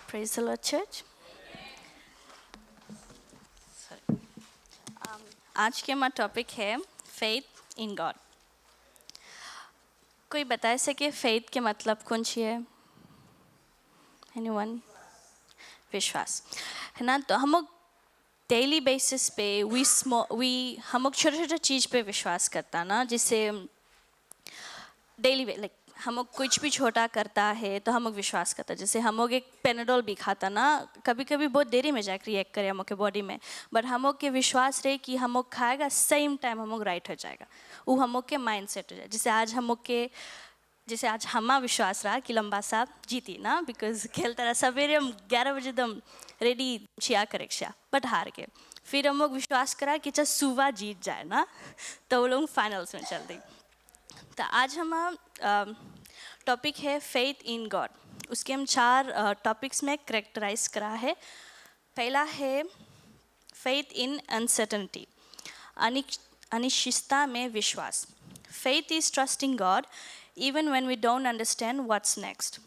Praise the Lord, church. आज के हमारा टॉपिक है फेथ इन गॉड. कोई बता सके फेथ के मतलब कौन सी है? एनीवन? विश्वास है ना. तो हम लोग डेली बेसिस पे हम लोग छोटे छोटे चीज़ पे विश्वास करता ना. जिससे डेली लाइक हम लोग कुछ भी छोटा करता है तो हम लोग विश्वास करता. जैसे हम लोग एक पेनाडोल भी खाता ना, कभी कभी बहुत देरी में जाकर रिएक्ट करे हम लोग के बॉडी में, बट हम लोग के विश्वास रहे कि हम लोग खाएगा सेम टाइम हम लोग राइट हो जाएगा. वो हम लोग के माइंड सेट हो जाए. जैसे आज हमा विश्वास रहा कि लंबा साहब जीती ना, बिकॉज खेलता रहा सवेरे हम 11 बजे दम रेडी छिया करेक्शा, बट हार गए. फिर हम लोग विश्वास करा कि चल सुबह जीत जाए ना, तो वो लोग फाइनल्स में चल दी. तो आज हमारा टॉपिक है फेथ इन गॉड. उसके हम 4 टॉपिक्स में करेक्टराइज करा है. पहला है फेथ इन अनसर्टनिटी, अनिश्चितता में विश्वास. Faith is trusting God even when we don't understand what's next.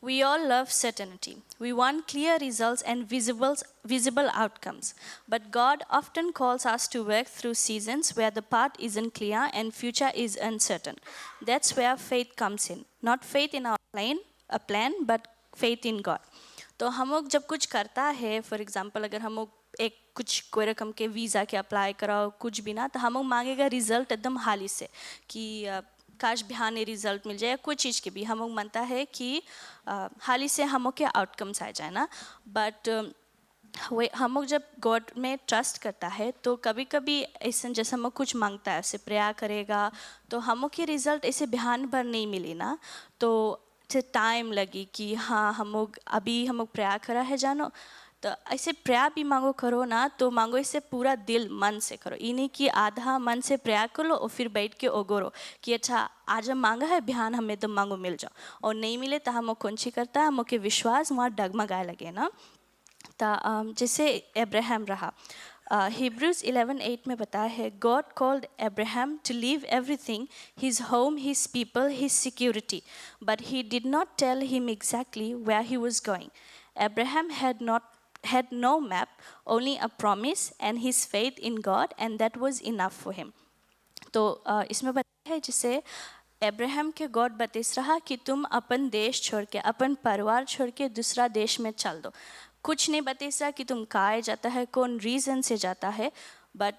We all love certainty. We want clear results and visible outcomes. But God often calls us to work through seasons where the path isn't clear and future is uncertain. That's where faith comes in. Not faith in our plan, but faith in God. तो हम लोग जब कुछ करता है, for example अगर हम लोग एक कुछ कोई रकम के वीज़ा के अप्लाई कराओ कुछ भी ना, तो हम लोग मांगेगा रिजल्ट एकदम हाली से कि काश बिहाने रिजल्ट मिल जाए. कोई चीज़ के भी हम लोग मानता है कि हाल ही से हम लोग के आउटकम्स आ जाए ना. बट हम लोग जब गॉड में ट्रस्ट करता है तो कभी कभी ऐसा जैसे हम लोग कुछ मांगता है, ऐसे प्रेयर करेगा तो हम लोग के रिजल्ट ऐसे बिहान भर नहीं मिली ना, तो टाइम लगी कि हाँ हम लोग प्रेयर करा है जानो. तो ऐसे प्रेयर भी मांगो करो ना, तो मांगो इससे पूरा दिल मन से करो. ये नहीं कि आधा मन से प्रेयर कर लो और फिर बैठ के ओगोरो कि अच्छा आज हम मांगा है बिहान हमें तो मांगो मिल जाओ, और नहीं मिले तो हम लोग कौन सी करता है, हम लोग के विश्वास वहाँ डगमगाए लगे ना. तो जैसे अब्राहम रहा, Hebrews 11:8 में बताया है, God called Abraham to leave everything, his home, his people, his security, but he did not tell him exactly where he was going. Abraham had no map, only a promise and his faith in God, and that was enough for him. तो इसमें बताया है जिसे Abraham के God बतेस रहा कि तुम अपन देश छोड़ के, अपन परिवार छोड़ के दूसरा देश में चल दो. कुछ नहीं बतेस रहा कि तुम कहाँ जाता है, कौन रीज़न से जाता है. बट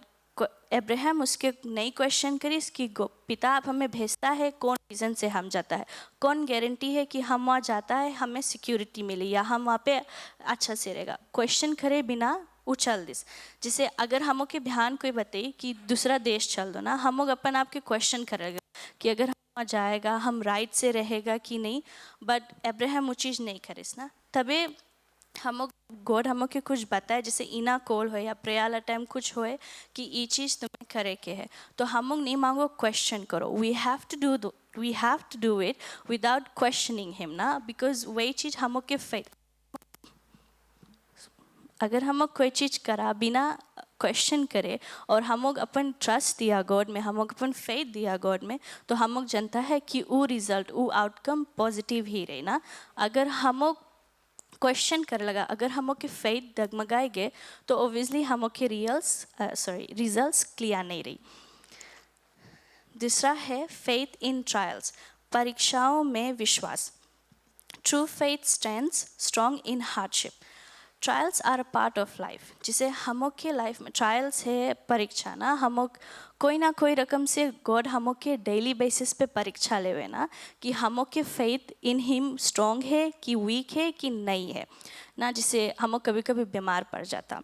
अब्राहम उसके नहीं क्वेश्चन करी कि पिता आप हमें भेजता है, कौन रीज़न से हम जाता है, कौन गारंटी है कि हम वहाँ जाता है हमें सिक्योरिटी मिली या हम वहाँ पे अच्छा से रहेगा. क्वेश्चन करे बिना उछल दिस. जैसे अगर हम के ध्यान कोई बताई कि दूसरा देश चल दो ना, हम लोग अपन आपके क्वेश्चन करेगा कि अगर हम वहाँ जाएगा हम राइट से रहेगा कि नहीं. बट अब्राहम वो चीज़ नहीं करिस ना. तबे हम गॉड हम के कुछ बताए, जैसे इना कॉल हो या प्रेयर टाइम कुछ होए कि ये चीज़ तुम्हें करे के है, तो हम लोग नहीं मांगो क्वेश्चन करो. We have to do it without questioning him ना, बिकॉज वही चीज़ हम के फेथ. अगर हम लोग कोई चीज़ करा बिना क्वेश्चन करे और हम लोग अपन ट्रस्ट दिया गॉड में, हम लोग अपन फेथ दिया गॉड में, तो हम लोग जानता है कि वो रिजल्ट वो आउटकम पॉजिटिव ही रहे ना. अगर हम लोग क्वेश्चन कर लगा, अगर हम लोग के फेथ डगमगाएंगे तो ओबियसली हम लोग के रिजल्ट्स क्लियर नहीं रही. दूसरा है फेथ इन ट्रायल्स, परीक्षाओं में विश्वास. True faith stands strong in hardship. Trials are a part of life. जिसे हम के लाइफ में ट्रायल्स है परीक्षा ना, हम कोई ना कोई रकम से गॉड हम के डेली बेसिस पे परीक्षा लेवे ना कि हम के फेथ इन हिम स्ट्रॉन्ग है कि वीक है कि नहीं है ना. जिसे हम कभी कभी बीमार पड़ जाता,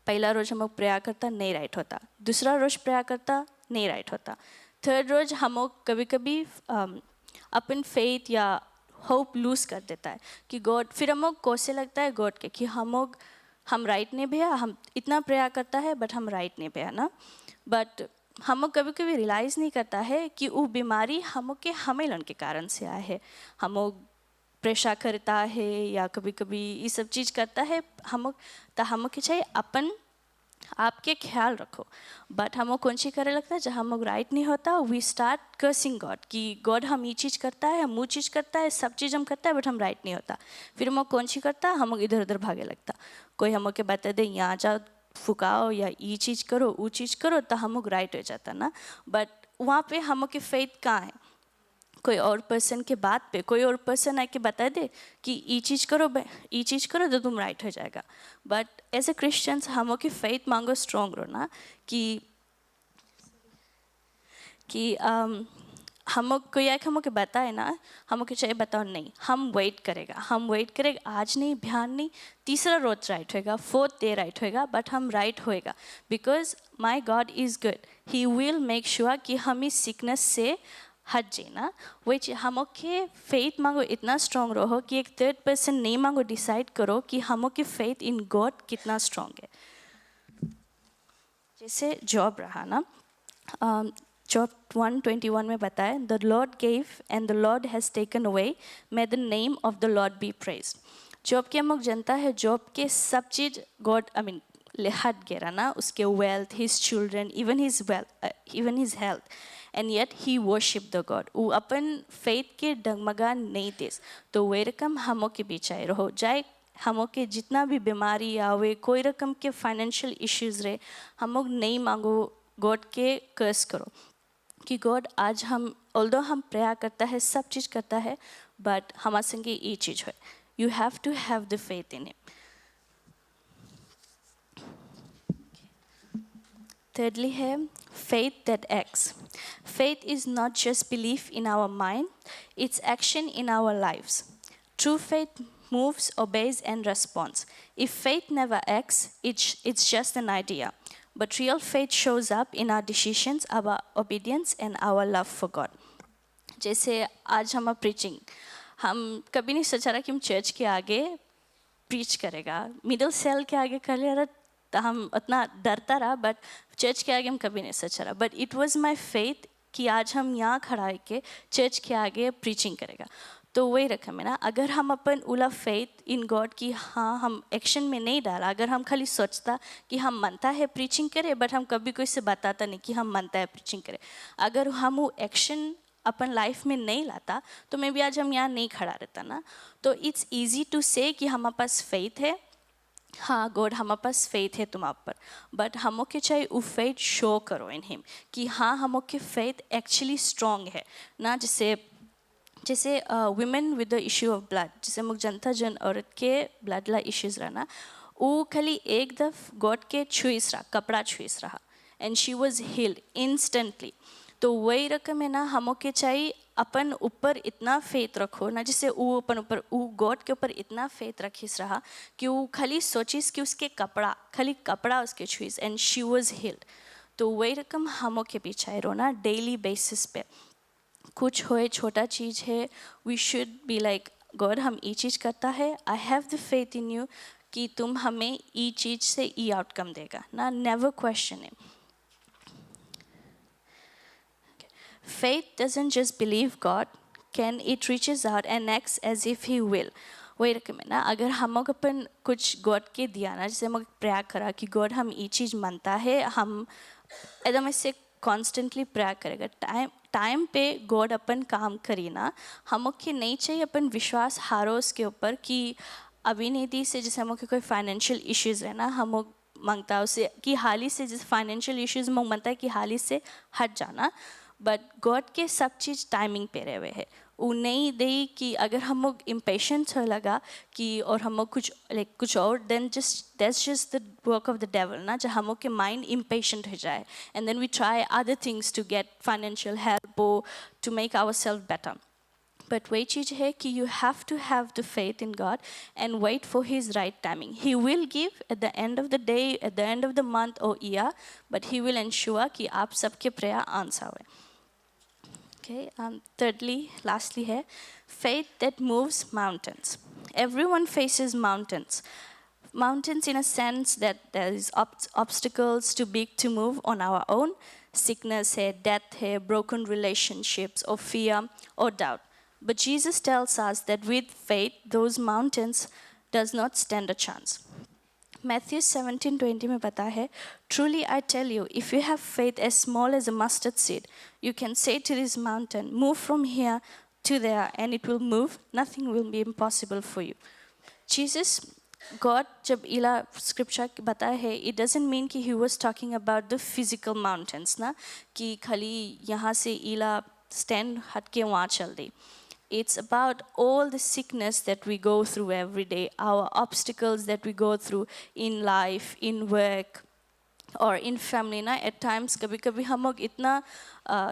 पहला रोज हम प्रेयर करता नहीं राइट होता, दूसरा रोज प्रेयर करता नहीं राइट होता, थर्ड रोज हम कभी कभी अपन फेथ या होप लूज कर देता है कि गॉड, फिर हम को से लगता है गॉड के कि हम राइट नहीं भैया, हम इतना प्रेयर करता है बट हम राइट नहीं भैया ना. बट हम कभी कभी रियलाइज़ नहीं करता है कि वो बीमारी हम के हमेलन के कारण से आए है. हम प्रेशर करता है या कभी कभी ये सब चीज़ करता है हम, तो हम के चाहिए अपन आपके ख्याल रखो. बट हम कौन सी करे लगता है जब हम राइट नहीं होता, वी स्टार्ट कर्सिंग गॉड कि गॉड हम ये चीज़ करता है, हम वो चीज़ करता है, सब चीज़ हम करता है, बट हम राइट नहीं होता. फिर हम कौन सी करता, हम इधर उधर भागे लगता. कोई हम के बता दे यहाँ जाओ फुकाओ या ये चीज़ करो वो चीज़ करो, तो हम राइट हो जाता ना. बट वहाँ पे हम के फेथ कहाँ है? कोई और पर्सन के बात पे कोई और पर्सन आके बता दे कि ये चीज़ करो तो तुम राइट हो जाएगा. बट एज ए क्रिश्चियंस हम की फेथ मांगो स्ट्रॉन्ग रहो ना कि हम कोई आके हम के बताए ना, हम के चाहिए बताओ नहीं, हम वेट करेगा आज नहीं ध्यान नहीं, तीसरा रोज राइट होएगा, फोर्थ डे राइट होएगा, बट हम राइट होएगा. Because my God is good, he will make sure कि हम इस सिकनेस से हट जाए ना. वही हम के फेथ मांगो इतना स्ट्रॉन्ग रहो कि एक थर्ड पर्सन नहीं मांगो डिसाइड करो कि हम के फेथ इन गॉड कितना स्ट्रॉन्ग है. जैसे जॉब रहा ना, जॉब 1:21 में बताया, the Lord gave and the Lord has taken away, may the name of the Lord be praise. Job के हम जनता है, जॉब के सब चीज़ गॉड हट गया ना, उसके wealth, his children, even his health, and yet he worship the God. वो अपन फेथ के डगमगा नहीं देस. तो वे रकम हमों के बीच आए रहो जाए, हमों के जितना भी बीमारी आवे, कोई रकम के फाइनेंशियल इश्यूज रहे, हम नहीं मांगो गॉड के कर्स करो कि गॉड आज हम ऑल्दो हम प्रेयर करता है, सब चीज़ करता है, बट हमारे संगे ये चीज़ है. You have to have the faith in him. Thirdly, है faith that acts. Faith is not just belief in our mind, it's action in our lives. True faith moves, obeys, and responds. If faith never acts, it's just an idea. But real faith shows up in our decisions, our obedience, and our love for God. जैसे आज हम preaching, हम कभी नहीं सोचा रहा कि हम चर्च के आगे प्रीच करेगा, मिडिल सेल के आगे कर ले रहा, तो हम उतना डरता रहा, बट चर्च के आगे हम कभी नहीं सोचा रहा. But it was my faith कि आज हम यहाँ खड़ा के चर्च के आगे प्रीचिंग करेगा. तो वही रकम है ना, अगर हम अपन उला फेथ इन गॉड की हाँ हम एक्शन में नहीं डाला, अगर हम खाली सोचता कि हम मनता है प्रीचिंग करे, बट हम कभी कोई से बताता नहीं कि हम मनता है प्रीचिंग करे, अगर हम वो एक्शन अपन लाइफ में नहीं लाता, तो मे बी आज हम यहाँ नहीं खड़ा रहता ना. तो इट्स ईजी टू से कि हमारे पास फेथ है, हाँ गॉड हमारे पास फेथ है तुम्हारे पर, बट हमों के चाहिए वो फेथ शो करो इन हिम कि हाँ हमों के फेथ एक्चुअली स्ट्रॉन्ग है ना. जैसे women with the issue of blood, जैसे मुझ जनता जन औरत के ब्लड ला इश्यूज रहा ना, वो खाली एक दफ गॉड के छुईस रहा, कपड़ा छुईस रहा, and she was healed instantly. तो वही रकम है ना, हमों के चाहिए अपन ऊपर इतना फेथ रखो ना, जैसे वो अपन ऊपर वो गॉड के ऊपर इतना फेथ रखिस रहा कि वो खाली सोचिस कि उसके खाली कपड़ा उसके छुईस, एंड शी वॉज हील्ड. तो वही रकम हमों के पीछे रहो ना डेली बेसिस पे. कुछ होए छोटा चीज़ है, we should be like God हम ये चीज़ करता है, I have the faith in you कि तुम हमें ये चीज़ से ये आउटकम देगा ना. Never question it. Faith doesn't just believe God, can it reaches out and acts as if He will. वही रकम है ना, अगर हम अपन कुछ गॉड के दिया ना, जैसे हम प्रेयर करा कि गॉड हम ये चीज़ मानता है, हम एकदम ऐसे कॉन्स्टेंटली प्रेयर करेगा, टाइम पे गॉड अपन काम करी ना. हम के नहीं चाहिए अपन विश्वास हारो उसके ऊपर कि अभी नहीं दी से, जैसे हम कोई फाइनेंशियल इश्यूज़ है ना, हम मांगता उसे कि हाल ही से, जैसे फाइनेंशियल इश्यूज़ में मांगता है कि हाल ही से हट जाना, बट गॉड के सब चीज़ टाइमिंग पे रहे हुए है. वो नहीं दे कि अगर हम लोग इम्पेशेंट हो लगा कि और हम लोग कुछ और, then that's just the work of the devil ना, जब हम लोग के माइंड इम्पेशेंट हो जाए, and then we try other things to get financial help और to make our self better. But वही चीज़ है कि you have to have the faith in God and wait for his right timing. He will give at the end of the day, at the end of the month और year, but he will ensure कि आप सबके prayer answer हुए. Okay, thirdly, lastly here, faith that moves mountains. Everyone faces mountains. Mountains in a sense that there is obstacles too big to move on our own. Sickness hai, death hai, broken relationships or fear or doubt. But Jesus tells us that with faith, those mountains does not stand a chance. Matthew 17:20 में पता है, Truly I tell you, if you have faith as small as a mustard seed, you can say to this mountain, move from here to there, and it will move. Nothing will be impossible for you. Jesus, God, जब इला scripture बता है, it doesn't mean कि he was talking about the physical mountains ना, कि खाली यहाँ से इला stand हट के वहाँ चल दे. It's about all the sickness that we go through every day, our obstacles that we go through in life, in work, or in family ना. At times कभी कभी हम लोग इतना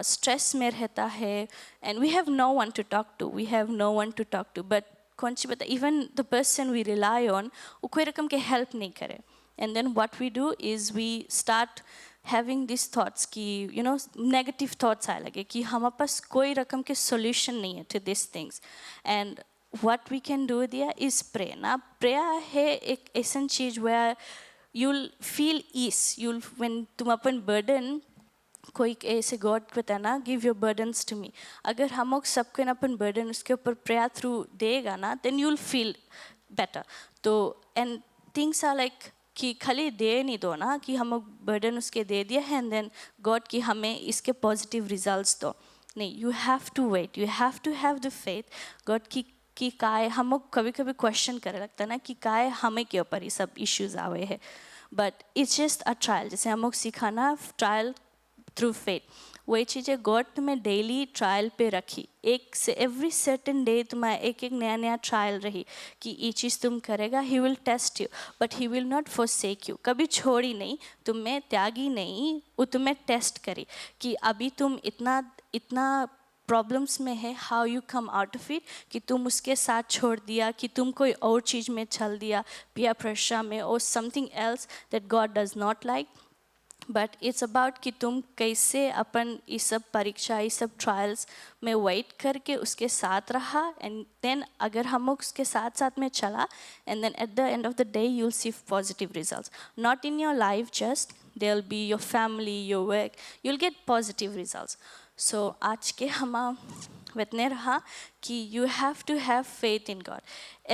stress में रहता है, and we have no one to talk to. We have no one to talk to. But कौन सी बता, even the person we rely on, वो कोई रकम के help नहीं करे. And then what we do is we start having these thoughts कि negative thoughts आए लगे कि हमारे पास कोई रकम के solution नहीं है to these things. And what we can do there is pray ना. Prayer है एक ऐसी चीज where you'll feel ease. When तुम अपन burden कोई ऐसे गॉड को बताना, give your burdens to me. अगर हम लोग सबको अपन बर्डन उसके ऊपर प्रेयर थ्रू देगा ना, then you will feel better. तो एंड थिंग्स आर लाइक कि खाली दे नहीं दो ना कि हम लोग बर्डन उसके दे दिया है एंड देन गॉड कि हमें इसके पॉजिटिव रिजल्ट्स दो. नहीं, you have to wait, you have to have the faith God कि काय हम लोग कभी कभी क्वेश्चन करे लगता है ना कि काय हमें के ऊपर ये सब इश्यूज आवे हैं. But it's just a trial. जैसे हम लोग सिखाना ट्रायल थ्रू फेथ, वही चीज़ें गॉड तुम्हें डेली ट्रायल पे रखी. एक से एवरी सर्टन डे तुम्हारा एक एक नया नया ट्रायल रही कि ये चीज़ तुम करेगा. He will test you but he will not forsake you. कभी छोड़ी नहीं, तुम्हें त्यागी नहीं, वो तुम्हें टेस्ट करी कि अभी तुम इतना इतना प्रॉब्लम्स में है, how you come out of it. कि तुम उसके साथ छोड़ दिया, कि तुम कोई और चीज़ में चल दिया, पिया प्रेशर में, और something else that God does not like. But it's about कि तुम कैसे अपन ये सब परीक्षा, ये सब ट्रायल्स में वेट करके उसके साथ रहा. एंड देन अगर हम लोग उसके साथ साथ में चला, and then at the end of the day you will see positive results. Not in your life just, there will be your family, your work, you will get positive results. So आज के हम वतने रहा कि you have to have faith in God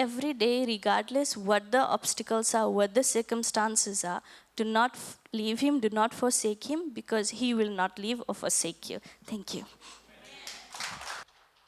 every day, regardless what the obstacles are, what the circumstances are. Do not leave him, do not forsake him, because he will not leave or forsake you. Thank you.